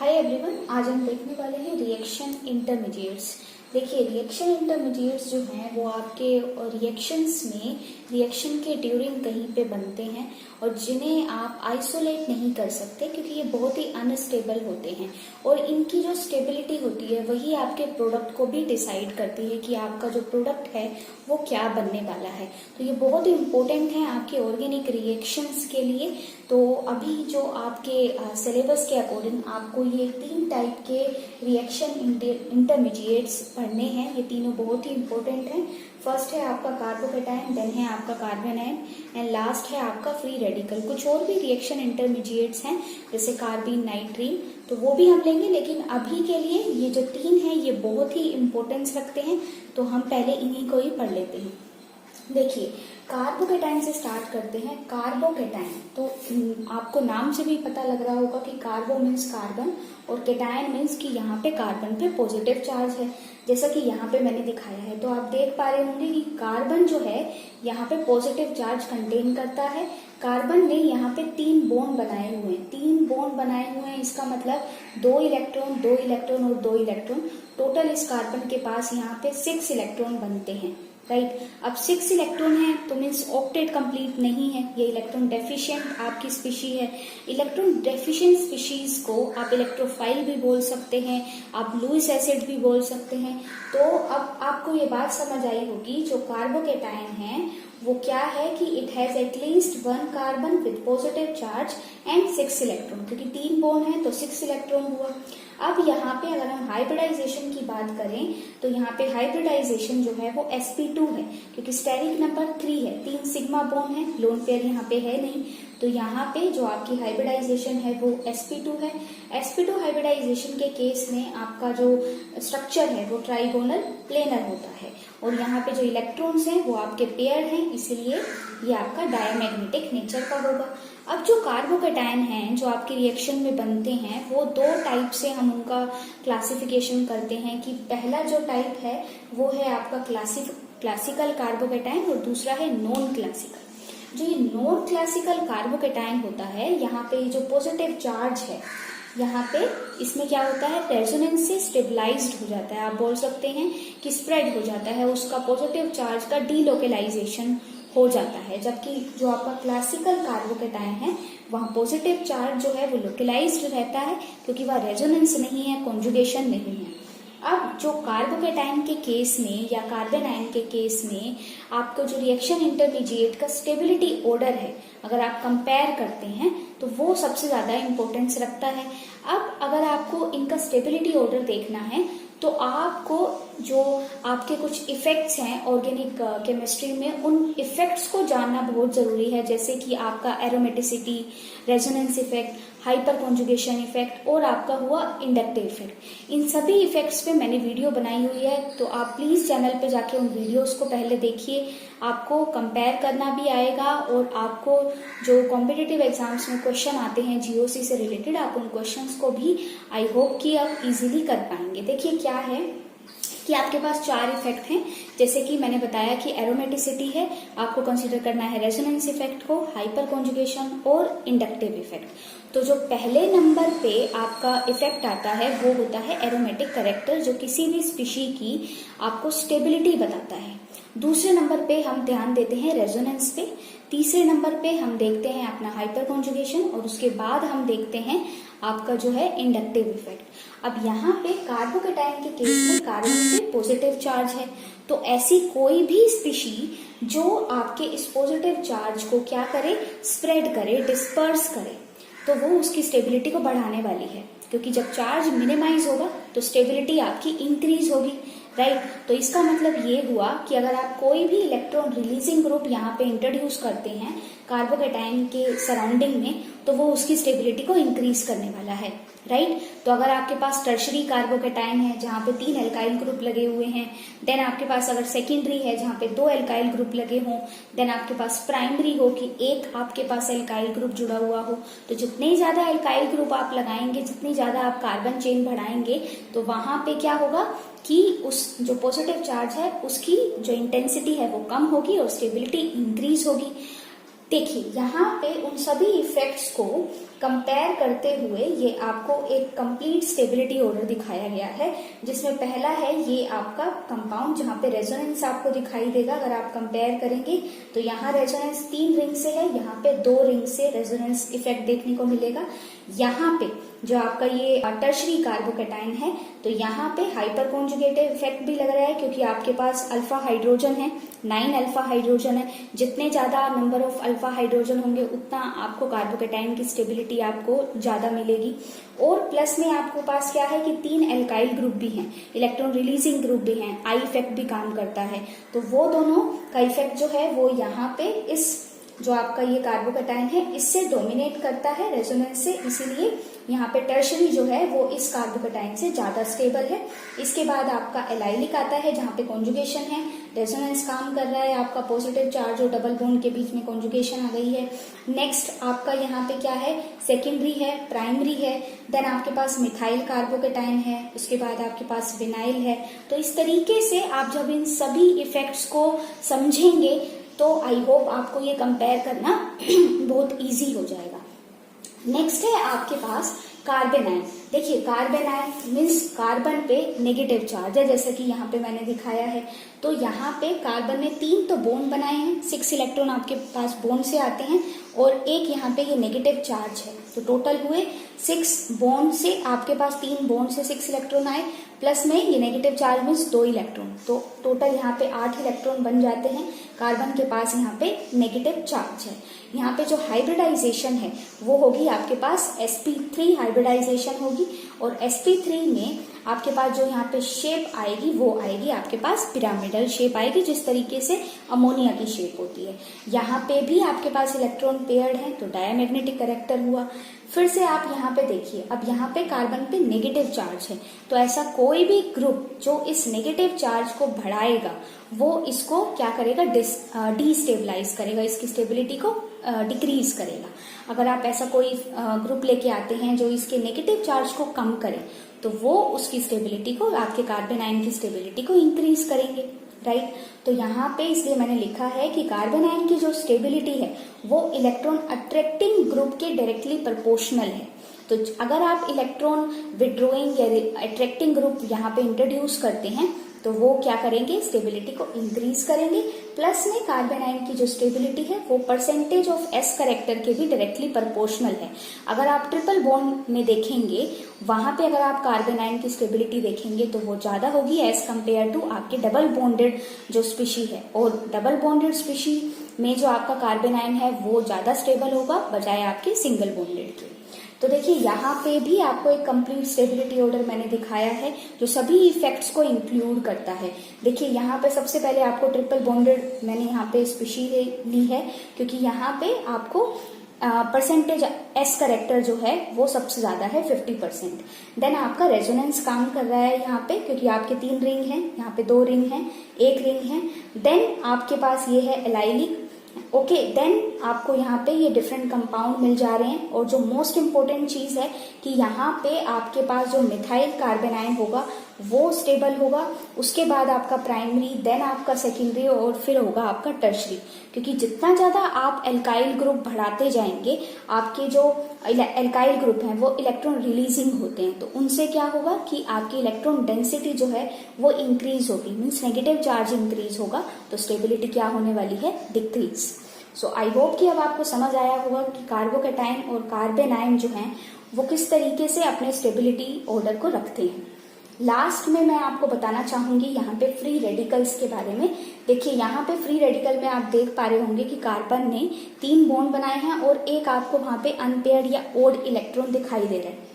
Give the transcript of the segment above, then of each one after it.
Hi everyone, आज हम देखने वाले हैं रिएक्शन इंटरमीडिएट्स। देखिए, रिएक्शन इंटरमीडिएट्स जो हैं वो आपके रिएक्शंस में रिएक्शन के ड्यूरिंग कहीं पे बनते हैं और जिन्हें आप आइसोलेट नहीं कर सकते क्योंकि ये बहुत ही अनस्टेबल होते हैं और इनकी जो स्टेबिलिटी होती है वही आपके प्रोडक्ट को भी डिसाइड करती है कि आपका जो प्रोडक्ट है वो क्या बनने वाला है। तो ये बहुत ही इम्पोर्टेंट है आपके ऑर्गेनिक रिएक्शंस के लिए। तो अभी जो आपके सिलेबस के अकॉर्डिंग आपको ये 3 टाइप के रिएक्शन इंटरमीडिएट्स पढ़ने हैं। ये तीनों बहुत ही इम्पोर्टेंट हैं। फर्स्ट है आपका कार्बोकेटायन, देन है आपका कार्बेनाइन एंड लास्ट है आपका फ्री रेडिकल। कुछ और भी रिएक्शन इंटरमीडिएट्स हैं जैसे कार्बीन, नाइट्रीन, तो वो भी हम लेंगे, लेकिन अभी के लिए ये जो 3 हैं ये बहुत ही इम्पोर्टेंस रखते हैं, तो हम पहले इन्हीं को ही पढ़ लेते हैं। देखिए, कार्बोकेटाइन से स्टार्ट करते हैं। कार्बोकेटाइन तो आपको नाम से भी पता लग रहा होगा कि कार्बो मीन्स कार्बन और केटायन मीन्स कि यहाँ पे कार्बन पे पॉजिटिव चार्ज है, जैसा कि यहाँ पे मैंने दिखाया है। तो आप देख पा रहे होंगे कि कार्बन जो है यहाँ पे पॉजिटिव चार्ज कंटेन करता है। कार्बन ने यहाँ पे 3 बॉन्ड बनाए हुए हैं। 3 बॉन्ड बनाए हुए हैं, इसका मतलब 2 इलेक्ट्रॉन, 2 इलेक्ट्रॉन और 2 इलेक्ट्रॉन। टोटल इस कार्बन के पास यहाँ पे 6 इलेक्ट्रॉन बनते हैं, राइट। अब 6 इलेक्ट्रॉन है तो मीन्स ऑक्टेट कंप्लीट नहीं है, ये इलेक्ट्रॉन डेफिशिएंट आपकी स्पीशी है। इलेक्ट्रॉन डेफिशिएंट स्पीशीज को आप इलेक्ट्रोफाइल भी बोल सकते हैं, आप लुईस एसिड भी बोल सकते हैं। तो अब आपको ये बात समझ आई होगी, जो कार्बोकेटायन है वो क्या है कि it has at least 1 carbon with positive charge and 6 electron, क्योंकि 3 बॉन्ड है तो 6 इलेक्ट्रॉन हुआ। अब यहाँ पे अगर हम हाइब्रिडाइजेशन की बात करें तो यहाँ पे हाइब्रिडाइजेशन जो है वो sp2 है, क्योंकि स्टेरिक नंबर 3 है, 3 सिग्मा बॉन्ड है, लोन पेयर यहाँ पे है नहीं। तो यहाँ पे जो आपकी हाइब्रिडाइजेशन है वो sp2 है। sp2 हाइब्रिडाइजेशन के केस में आपका जो स्ट्रक्चर है वो ट्राइगोनल प्लेनर होता है और यहाँ पे जो इलेक्ट्रॉन्स हैं वो आपके पेयर हैं, इसलिए ये आपका डायमैग्नेटिक नेचर का होगा। अब जो कार्बोकेटायन हैं जो आपके रिएक्शन में बनते हैं वो 2 टाइप से हम उनका क्लासिफिकेशन करते हैं कि पहला जो टाइप है वो है आपका क्लासिकल कार्बोकेटायन और दूसरा है नॉन क्लासिकल। जो ये नॉन क्लासिकल कार्बोकेटायन होता है, यहाँ पे जो पॉजिटिव चार्ज है यहाँ पे इसमें क्या होता है, रेजोनेंस से स्टेबलाइज्ड हो जाता है। आप बोल सकते हैं कि स्प्रेड हो जाता है, उसका पॉजिटिव चार्ज का डीलोकेलाइजेशन हो जाता है। जबकि जो आपका क्लासिकल कार्बोकेटायन है वहाँ पॉजिटिव चार्ज जो है वो लोकेलाइज्ड रहता है, क्योंकि वह रेजोनेंस नहीं है, कॉन्जुगेशन नहीं है। अब जो कार्बोकेटायन के केस में या कार्बेनाइन के केस में आपको जो रिएक्शन इंटरमीडिएट का स्टेबिलिटी ऑर्डर है, अगर आप कंपेयर करते हैं तो वो सबसे ज्यादा इंपॉर्टेंस रखता है। अब अगर आपको इनका स्टेबिलिटी ऑर्डर देखना है तो आपको जो आपके कुछ इफेक्ट्स हैं ऑर्गेनिक केमिस्ट्री में, उन इफेक्ट्स को जानना बहुत जरूरी है, जैसे कि आपका aromaticity, resonance effect, hyper conjugation effect और आपका हुआ इंडक्टिव इफेक्ट। इन सभी इफेक्ट्स पे मैंने वीडियो बनाई हुई है, तो आप प्लीज चैनल पे जाके उन वीडियोस को पहले देखिए, आपको कंपेयर करना भी आएगा और आपको जो कॉम्पिटिटिव एग्जाम्स में क्वेश्चन आते हैं जीओसी से रिलेटेड, आप उन क्वेश्चंस को भी आई होप कि आप इजीली कर पाएंगे। देखिए क्या है कि आपके पास 4 इफेक्ट हैं, जैसे कि मैंने बताया कि एरोमेटिसिटी है, आपको कंसीडर करना है रेजोनेंस इफेक्ट को, हाइपर कॉन्जुगेशन और इंडक्टिव इफेक्ट। तो जो पहले नंबर पे आपका इफेक्ट आता है वो होता है एरोमेटिक कैरेक्टर, जो किसी भी स्पीशी की आपको स्टेबिलिटी बताता है। दूसरे नंबर पे हम ध्यान देते हैं रेजोनेंस पे, तीसरे नंबर पे हम देखते हैं अपना हाइपर कॉन्जुगेशन और उसके बाद हम देखते हैं आपका जो है इंडक्टिव इफेक्ट। अब यहाँ पे कार्बोकेटायन के केस में कार्बन पे पॉजिटिव चार्ज है, तो ऐसी कोई भी स्पीशी जो आपके इस पॉजिटिव चार्ज को क्या करे, स्प्रेड करे, डिस्पर्स करे, तो वो उसकी स्टेबिलिटी को बढ़ाने वाली है, क्योंकि जब चार्ज मिनिमाइज होगा तो स्टेबिलिटी आपकी इंक्रीज होगी, राइट। तो इसका मतलब ये हुआ कि अगर आप कोई भी इलेक्ट्रॉन रिलीजिंग ग्रुप यहाँ पे इंट्रोड्यूस करते हैं कार्बोकेटायन के सराउंडिंग में, तो वो उसकी स्टेबिलिटी को इंक्रीज करने वाला है, राइट। तो अगर आपके पास टर्शरी कार्बोकेटायन है जहाँ पे 3 एल्काइल ग्रुप लगे हुए हैं, देन आपके पास अगर सेकेंडरी है जहाँ पे 2 एल्काइल ग्रुप लगे हों, देन आपके पास प्राइमरी हो कि एक आपके पास एल्काइल ग्रुप जुड़ा हुआ हो, तो जितने ज्यादा एल्काइल ग्रुप आप लगाएंगे, जितनी ज्यादा आप कार्बन चेन बढ़ाएंगे, तो वहां पे क्या होगा कि उस जो पॉजिटिव चार्ज है उसकी जो इंटेंसिटी है वो कम होगी और स्टेबिलिटी इंक्रीज होगी। देखिए यहाँ पे उन सभी इफेक्ट्स को कंपेयर करते हुए ये आपको एक कंप्लीट स्टेबिलिटी ऑर्डर दिखाया गया है, जिसमें पहला है ये आपका कंपाउंड, जहाँ पे रेजोनेंस आपको दिखाई देगा। अगर आप कंपेयर करेंगे तो यहाँ रेजोनेंस 3 रिंग से है, यहाँ पे 2 रिंग से रेजोनेंस इफेक्ट देखने को मिलेगा। यहाँ पे जो आपका ये टर्शरी कार्बोकेटाइन है तो यहाँ पे हाइपर कॉन्जुगेटिव इफेक्ट भी लग रहा है, क्योंकि आपके पास अल्फा हाइड्रोजन है, 9 अल्फा हाइड्रोजन है। जितने ज्यादा नंबर ऑफ अल्फा हाइड्रोजन होंगे उतना आपको कार्बोकेटाइन की स्टेबिलिटी आपको ज्यादा मिलेगी। और प्लस में आपके पास क्या है कि 3 एल्काइल ग्रुप भी हैं, इलेक्ट्रॉन रिलीजिंग ग्रुप भी हैं, आई इफेक्ट भी काम करता है। तो वो दोनों का इफेक्ट जो है वो यहाँ पे इस जो आपका ये कार्बोकेटाइन है इससे डोमिनेट करता है रेजोनेंस से, इसीलिए यहाँ पे टर्शरी जो है वो इस कार्बोकेटाइन से ज्यादा स्टेबल है। इसके बाद आपका एलाइलिक आता है, जहाँ पे कॉन्जुगेशन है, रेजोनेंस काम कर रहा है, आपका पॉजिटिव चार्ज और डबल बॉन्ड के बीच में कॉन्जुगेशन आ गई है। नेक्स्ट आपका यहाँ पे क्या है, सेकेंडरी है, प्राइमरी है, देन आपके पास मिथाइल कार्बोकेटाइन है, उसके बाद आपके पास विनाइल है। तो इस तरीके से आप जब इन सभी इफेक्ट्स को समझेंगे तो आई होप आपको ये कंपेयर करना बहुत इजी हो जाएगा। नेक्स्ट है आपके पास कार्बेनाइन। देखिए कार्बेनाइन मीन्स कार्बन पे नेगेटिव चार्ज है, जैसे कि यहाँ पे मैंने दिखाया है। तो यहाँ पे कार्बन ने 3 तो बॉन्ड बनाए हैं, 6 इलेक्ट्रॉन आपके पास बॉन्ड से आते हैं और एक यहाँ पे ये नेगेटिव चार्ज है। तो टोटल हुए 6 बॉन्ड से आपके पास 3 बॉन्ड से 6 इलेक्ट्रॉन आए, प्लस में ये नेगेटिव चार्ज मीन्स 2 इलेक्ट्रॉन, तो टोटल यहाँ पे 8 इलेक्ट्रॉन बन जाते हैं। कार्बन के पास यहाँ पे नेगेटिव चार्ज है। यहाँ पे जो हाइब्रिडाइजेशन है वो होगी आपके पास sp3 हाइब्रिडाइजेशन होगी, और sp3 में आपके पास जो यहाँ पे शेप आएगी वो आएगी आपके पास पिरामिडल शेप आएगी, जिस तरीके से अमोनिया की शेप होती है। यहाँ पे भी आपके पास इलेक्ट्रॉन पेयर्ड है तो डायमैग्नेटिक कैरेक्टर हुआ। फिर से आप यहाँ पे देखिए, अब यहाँ पे कार्बन पे नेगेटिव चार्ज है, तो ऐसा कोई भी ग्रुप जो इस नेगेटिव चार्ज को बढ़ाएगा वो इसको क्या करेगा, डिस्टेबलाइज करेगा, इसकी स्टेबिलिटी को डिक्रीज करेगा। अगर आप ऐसा कोई ग्रुप लेके आते हैं जो इसके नेगेटिव चार्ज को कम करे तो वो उसकी स्टेबिलिटी को, आपके कार्बेनाइन की स्टेबिलिटी को इंक्रीज करेंगे, राइट। तो यहाँ पे इसलिए मैंने लिखा है कि कार्बेनाइन की जो स्टेबिलिटी है वो इलेक्ट्रॉन अट्रैक्टिंग ग्रुप के डायरेक्टली प्रोपोर्शनल है। तो अगर आप इलेक्ट्रॉन विड्रोइंग या अट्रैक्टिंग ग्रुप यहाँ पे इंट्रोड्यूस करते हैं तो वो क्या करेंगे, स्टेबिलिटी को इंक्रीज करेंगे। प्लस में कार्बेनाइन की जो स्टेबिलिटी है वो परसेंटेज ऑफ एस करेक्टर के भी डायरेक्टली प्रोपोर्शनल है। अगर आप ट्रिपल बॉन्ड में देखेंगे, वहां पे अगर आप कार्बेनाइन की स्टेबिलिटी देखेंगे तो वो ज्यादा होगी एज कम्पेयर टू आपके डबल बॉन्डेड जो स्पीशी है, और डबल बॉन्डेड स्पीशी में जो आपका कार्बेनाइन है वो ज्यादा स्टेबल होगा बजाय आपके सिंगल बॉन्डेड के। तो देखिए यहाँ पे भी आपको एक कंप्लीट स्टेबिलिटी ऑर्डर मैंने दिखाया है जो सभी इफेक्ट्स को इंक्लूड करता है। देखिए यहाँ पे सबसे पहले आपको ट्रिपल बॉन्डेड मैंने यहाँ पे स्पीशी ली है, क्योंकि यहाँ पे आपको परसेंटेज एस करेक्टर जो है वो सबसे ज्यादा है 50%। देन आपका रेजोनेंस काम कर रहा है यहाँ पे, क्योंकि आपके 3 रिंग हैं, यहाँ पे 2 रिंग हैं, 1 रिंग है। देन आपके पास ये है एलाइलिक, ओके। देन आपको यहाँ पे ये डिफरेंट कंपाउंड मिल जा रहे हैं, और जो मोस्ट इम्पोर्टेंट चीज है कि यहाँ पे आपके पास जो मिथाइल कार्बेनाइन होगा वो स्टेबल होगा, उसके बाद आपका प्राइमरी, देन आपका सेकेंडरी, और फिर होगा आपका टर्शरी। क्योंकि जितना ज्यादा आप एल्काइल ग्रुप बढ़ाते जाएंगे, आपके जो एल्काइल ग्रुप हैं वो इलेक्ट्रॉन रिलीजिंग होते हैं, तो उनसे क्या होगा कि आपकी इलेक्ट्रॉन डेंसिटी जो है वो इंक्रीज होगी, मीन्स नेगेटिव चार्ज इंक्रीज होगा, तो स्टेबिलिटी क्या होने वाली है, डिक्रीज। सो आई होप कि अब आपको समझ आया होगा कि कार्बोकेटाइन और कार्बेनाइन जो हैं वो किस तरीके से अपने स्टेबिलिटी ऑर्डर को रखते हैं। लास्ट में मैं आपको बताना चाहूंगी यहाँ पे फ्री रेडिकल्स के बारे में। देखिए यहाँ पे फ्री रेडिकल में आप देख पा रहे होंगे कि कार्बन ने 3 बॉन्ड बनाए हैं और एक आपको वहां पे अनपेयर्ड या ओड इलेक्ट्रॉन दिखाई दे रहे हैं।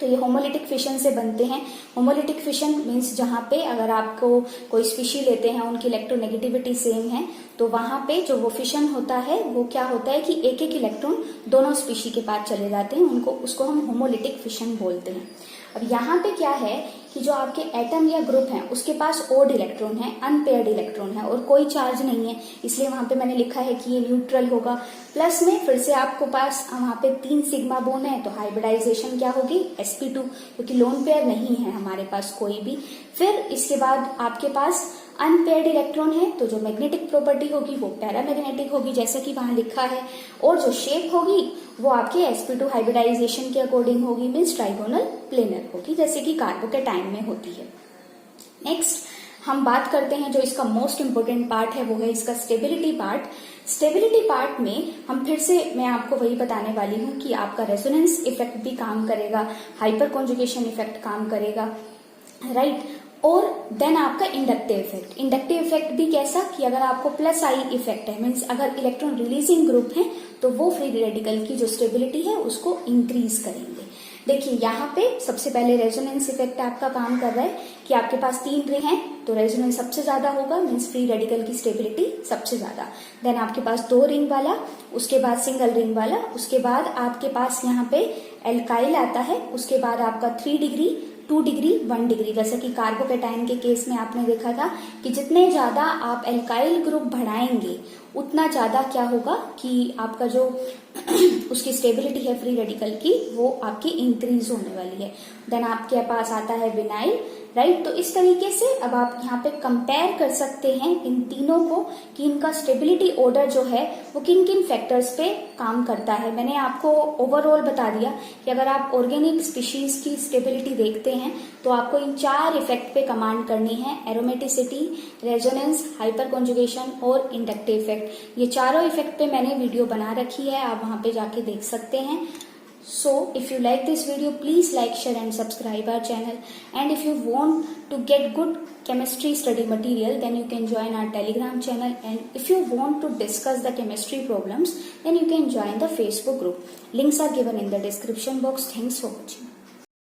तो ये होमोलिटिक फिशन से बनते हैं। होमोलिटिक फिशन मीन्स जहाँ पे अगर आपको कोई स्पीशी लेते हैं उनकी इलेक्ट्रोनेगेटिविटी सेम है, तो वहां पे जो वो फिशन होता है वो क्या होता है कि एक एक इलेक्ट्रॉन दोनों स्पीशी के पास चले जाते हैं, उसको हम होमोलिटिक फिशन बोलते हैं। अब यहाँ पे क्या है कि जो आपके एटम या ग्रुप हैं उसके पास ओड इलेक्ट्रॉन है, अनपेयर्ड इलेक्ट्रॉन है और कोई चार्ज नहीं है, इसलिए वहां पे मैंने लिखा है कि ये न्यूट्रल होगा। प्लस में फिर से आपको पास वहां पे 3 सिग्मा बोन है, तो हाइब्रिडाइजेशन क्या होगी, sp2, क्योंकि लोन पेयर नहीं है हमारे पास कोई भी। फिर इसके बाद आपके पास अनपेयर्ड इलेक्ट्रॉन है तो जो मैग्नेटिक प्रॉपर्टी होगी वो पैरामैग्नेटिक होगी जैसा कि वहां लिखा है, और जो शेप होगी वो आपके sp2 हाइब्रिडाइजेशन के अकॉर्डिंग होगी, मीन्स ट्राइगोनल प्लेनर होगी जैसे कि कार्बोकैटायन में होती है। नेक्स्ट हम बात करते हैं जो इसका मोस्ट इंपोर्टेंट पार्ट है वो है इसका स्टेबिलिटी पार्ट। स्टेबिलिटी पार्ट में हम फिर से मैं आपको वही बताने वाली हूँ कि आपका रेजोनेंस इफेक्ट भी काम करेगा, हाइपर कॉन्जुगेशन इफेक्ट काम करेगा, राइट। और देन आपका इंडक्टिव इफेक्ट। इंडक्टिव इफेक्ट भी कैसा कि अगर आपको प्लस आई इफेक्ट है, मीन्स अगर इलेक्ट्रॉन रिलीजिंग ग्रुप है तो वो फ्री रेडिकल की जो स्टेबिलिटी है उसको इंक्रीज करेंगे। देखिए यहाँ पे सबसे पहले रेजोनेंस इफेक्ट आपका काम कर रहा है कि आपके पास 3 रिंग हैं तो रेजोनेंस सबसे ज्यादा होगा, मीन्स फ्री रेडिकल की स्टेबिलिटी सबसे ज्यादा। देन आपके पास 2 रिंग वाला, उसके बाद सिंगल रिंग वाला, उसके बाद आपके पास यहाँ पे एल्काइल आता है, उसके बाद आपका 3 डिग्री, 2 डिग्री, 1 डिग्री। जैसे कि कार्बोकैटायन के केस में आपने देखा था कि जितने ज्यादा आप एल्काइल ग्रुप बढ़ाएंगे उतना ज्यादा क्या होगा कि आपका जो उसकी स्टेबिलिटी है फ्री रेडिकल की वो आपकी इंक्रीज होने वाली है। देन आपके पास आता है विनाइल, राइट। तो इस तरीके से अब आप यहाँ पे कंपेयर कर सकते हैं इन तीनों को कि इनका स्टेबिलिटी ऑर्डर जो है वो किन किन फैक्टर्स पे काम करता है। मैंने आपको ओवरऑल बता दिया कि अगर आप ऑर्गेनिक स्पीशीज की स्टेबिलिटी देखते हैं तो आपको इन 4 इफेक्ट पे कमांड करनी है, एरोमेटिसिटी, रेजोनेंस, हाइपर कॉन्जुगेशन और इंडक्टिव इफेक्ट। ये चारों इफेक्ट पे मैंने वीडियो बना रखी है, आप वहां पे जाके देख सकते हैं। So if you like this video, please like, share and subscribe our channel. And if you want to get good chemistry study material, then you can join our Telegram channel. And if you want to discuss the chemistry problems, then you can join the Facebook group. Links are given in the description box. Thanks for watching.